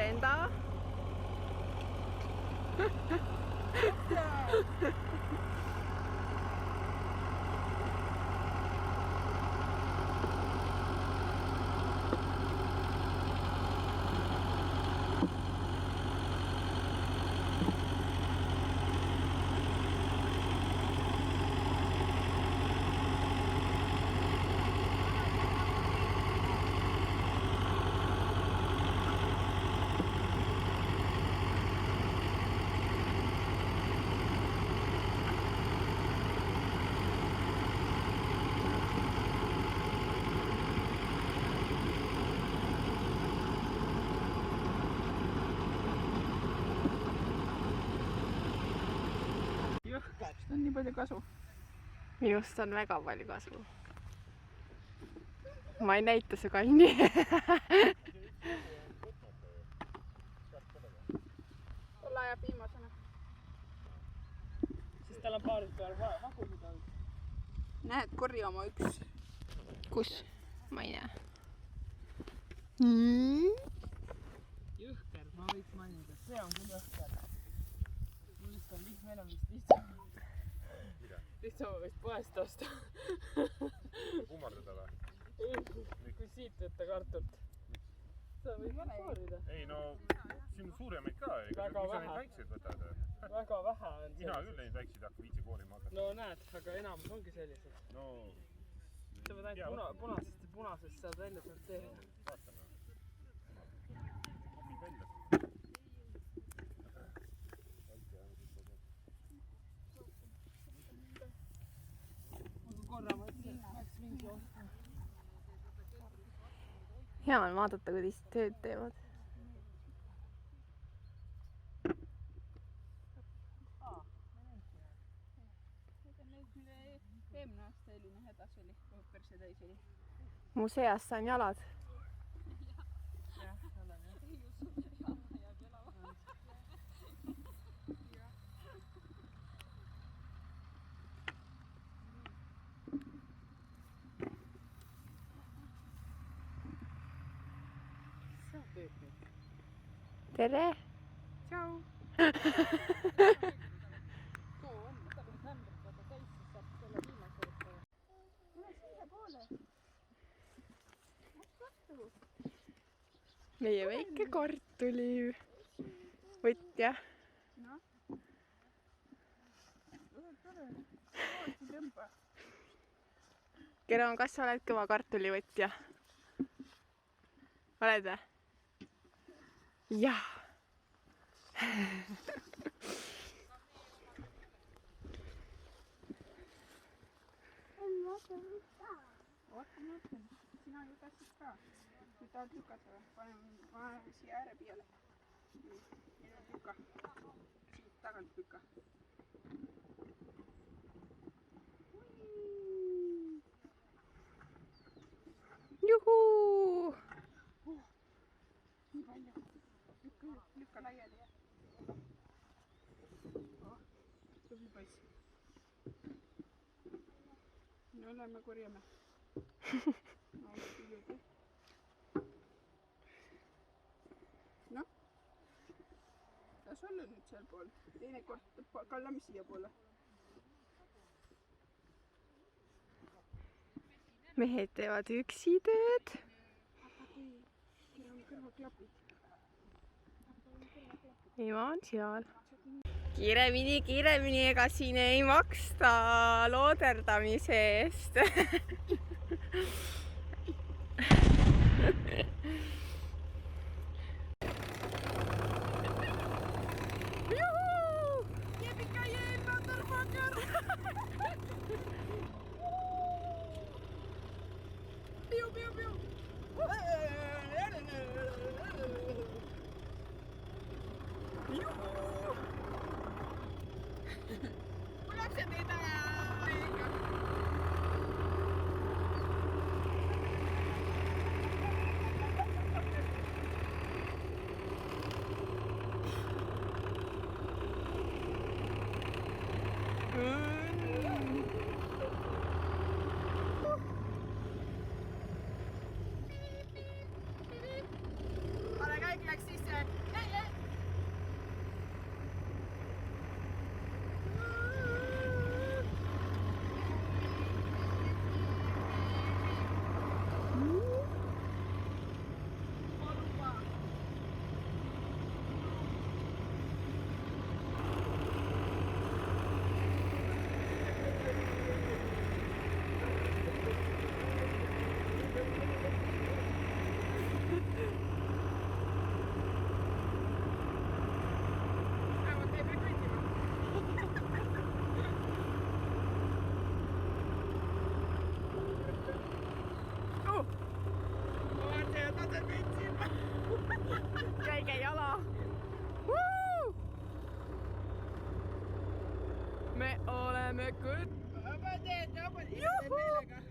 Brenda. Jõhkast on nii palju kasu. Minust on väga palju kasu. Ma ei näita su kanni. Olla ajab viimasena. Siis tal on paarid peal vagusid olnud. Näed, korja oma üks. Kus? Ma ei näe. Jõhker, ma võiks mainida. See on küll jõhker. Mul vist on meil on vist lihtsam. Lihtsam on vist poest osta. Kummardada või? Kui siit võtta kartult. Sa võid paarida. Ei no, siin on suuremaid ka. Väga mis sa vähe. neid väikseid võtad? Väga vähe on. Mina küll neid väikseid hakka viitsi koorima hakata. No näed, aga enamus ongi sellised. No... Sa võid ainult punasest saad välja sorteerida. Vaatame. Kopid välja. Korra mõtlesin, et peaks mingi ostma. Hea on vaadata, kuidas tööd teevad. Eelmine aasta eeline hädas oli, kui perse täis oli. Mu seas sain jalad. Jah, olen jah. Ei usu, jama jääb jalava. Tere! Tšau! Too on, võta kui hämbrit vaata täis, siis saab selle viimase võtta. Tule siia poole. Meie väike kartulivõtja. Noh. Tule. Ooti tõmba. Kero, kas sa oled kõva kartulivõtja? Oled või? Jah! Vaatan. Sina ju tahtsid ka. Nüüd tahad lükata või? Paneme siia ääre peale. Nüüd lükka. Siit tagant lükka. Juhuu! Nii palju. Lükka laiali ja. Tubli poiss. No lähme korjame. No, juurde. Noh. Las olla nüüd seal pool. Teine kord kallame siia poole. Mehed teevad üksi tööd. Meil on kõrvaklapid. Ema on seal. Kiiremini, ega siin ei maksta looderdamise eest. Ole käik läks sisse. käige jala. Me oleme küll. ma teen meelega.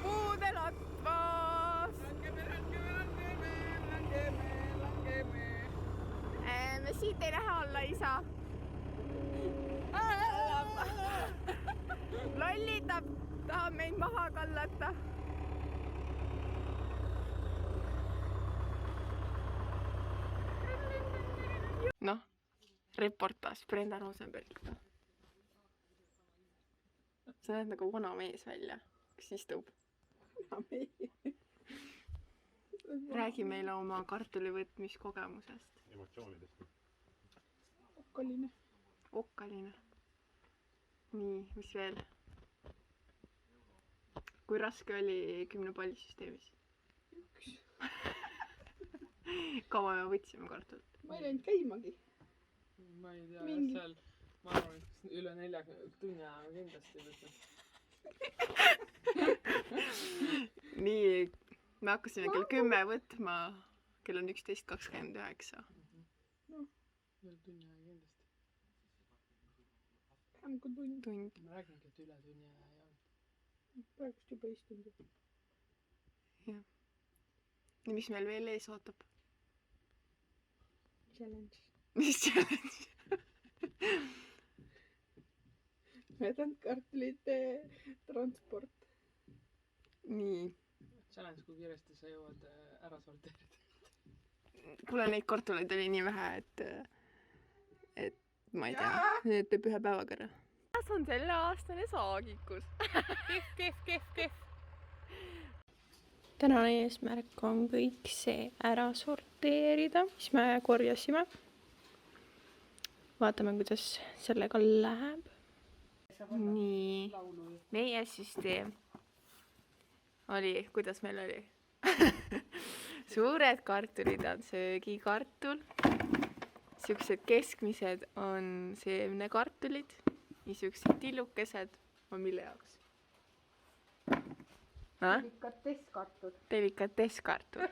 Puudel otvas. Langeme. Me siit ei lähe alla, isa. Lollitab, tahab meid maha kallata. Noh, reportaaž Brenda Rosenbergiga. sa näed nagu vana mees välja, kes istub. Räägi meile oma kartulivõtmiskogemusest. Emotsioonidest. Okkaline. Okkaline. Nii, mis veel? Kui raske oli 10 palli süsteemis? 1. Kaua me võtsime kartulit? ma ei läinud käimagi. ma ei tea, Mingi- seal ma arvan, et üle 4 tunni aja kindlasti võtnud. Nii, me hakkasime kell 10 võtma, kell on 11:29. üle tunni aja kindlasti. vähem kui tund. Tund. ma räägingi, et üle tunni aja ei olnud. praegust juba istunud. Ja mis meil veel ees ootab? Challenge. Mis challenge? Võtan kartulite transport. Nii, Challenge, kui kiiresti sa jõuad ära sorteerida. kuule neid kartuleid oli nii vähe, et ma ei tea, need teeb ühe päevaga ära. See on selle aastane saagikus. Kehv. tänane eesmärk on kõik see ära sorteerida, mis me korjasime. Vaatame, kuidas sellega läheb. Nii, meie süsteem oli, kuidas meil oli? Suured kartulid on söögikartul, siuksed keskmised on seemnekartulid ja siuksed tillukesed on mille jaoks? Delikatesskartul. Delikatesskartul.